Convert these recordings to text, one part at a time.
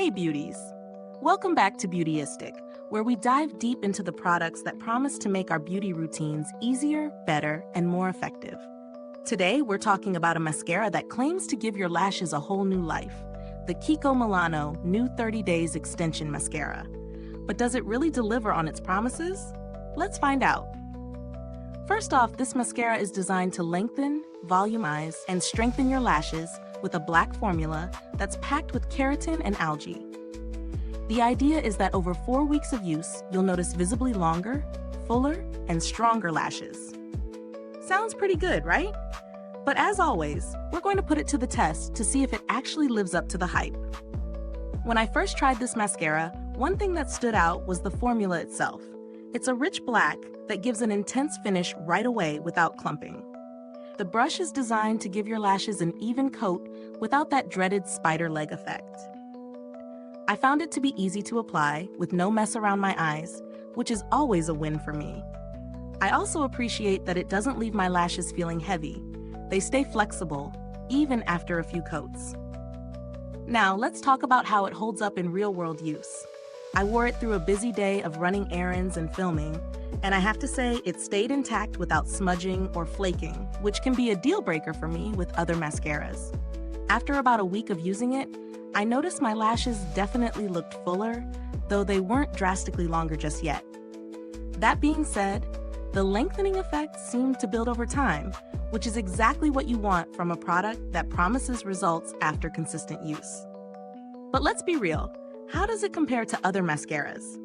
Hey beauties! Welcome back to Beautyistic, where we dive deep into the products that promise to make our beauty routines easier, better, and more effective. Today, we're talking about a mascara that claims to give your lashes a whole new life, the KIKO Milano New 30 Days Extension Mascara. But does it really deliver on its promises? Let's find out. First off, this mascara is designed to lengthen, volumize, and strengthen your lashes with a black formula that's packed with keratin and algae. The idea is that over 4 weeks of use, you'll notice visibly longer, fuller, and stronger lashes. Sounds pretty good, right? But as always, we're going to put it to the test to see if it actually lives up to the hype. When I first tried this mascara, one thing that stood out was the formula itself. It's a rich black that gives an intense finish right away without clumping. The brush is designed to give your lashes an even coat without that dreaded spider leg effect. I found it to be easy to apply with no mess around my eyes, which is always a win for me. I also appreciate that it doesn't leave my lashes feeling heavy. They stay flexible, even after a few coats. Now, let's talk about how it holds up in real-world use. I wore it through a busy day of running errands and filming, and I have to say it stayed intact without smudging or flaking, which can be a deal breaker for me with other mascaras. After about a week of using it, I noticed my lashes definitely looked fuller, though they weren't drastically longer just yet. That being said, the lengthening effect seemed to build over time, which is exactly what you want from a product that promises results after consistent use. But let's be real, how does it compare to other mascaras?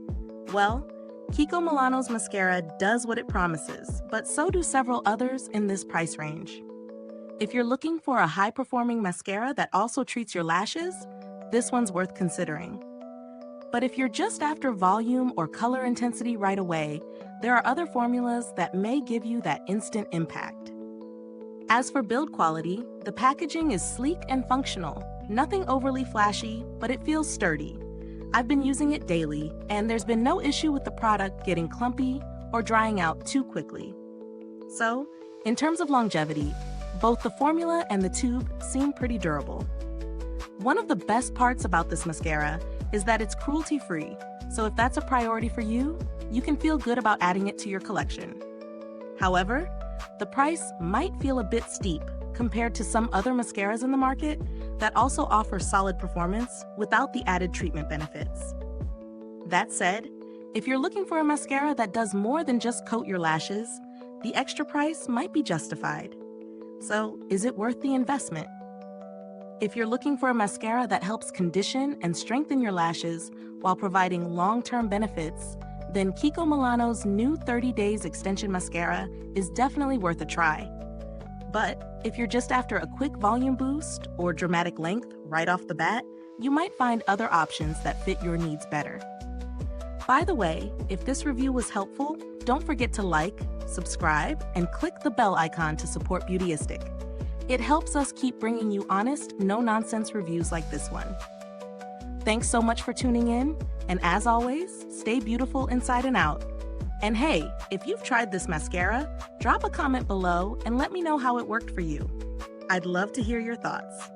Well, KIKO Milano's mascara does what it promises, but so do several others in this price range. If you're looking for a high-performing mascara that also treats your lashes, this one's worth considering. But if you're just after volume or color intensity right away, there are other formulas that may give you that instant impact. As for build quality, the packaging is sleek and functional, nothing overly flashy, but it feels sturdy. I've been using it daily, and there's been no issue with the product getting clumpy or drying out too quickly. So, in terms of longevity, both the formula and the tube seem pretty durable. One of the best parts about this mascara is that it's cruelty-free, so if that's a priority for you, you can feel good about adding it to your collection. However, the price might feel a bit steep compared to some other mascaras in the market that also offer solid performance without the added treatment benefits. That said, if you're looking for a mascara that does more than just coat your lashes, the extra price might be justified. So, is it worth the investment? If you're looking for a mascara that helps condition and strengthen your lashes while providing long-term benefits, then KIKO Milano's new 30 Days Extension Mascara is definitely worth a try. But if you're just after a quick volume boost or dramatic length right off the bat, you might find other options that fit your needs better. By the way, if this review was helpful, don't forget to like, subscribe, and click the bell icon to support Beautyistic. It helps us keep bringing you honest, no-nonsense reviews like this one. Thanks so much for tuning in, and as always, stay beautiful inside and out. And hey, if you've tried this mascara, drop a comment below and let me know how it worked for you. I'd love to hear your thoughts.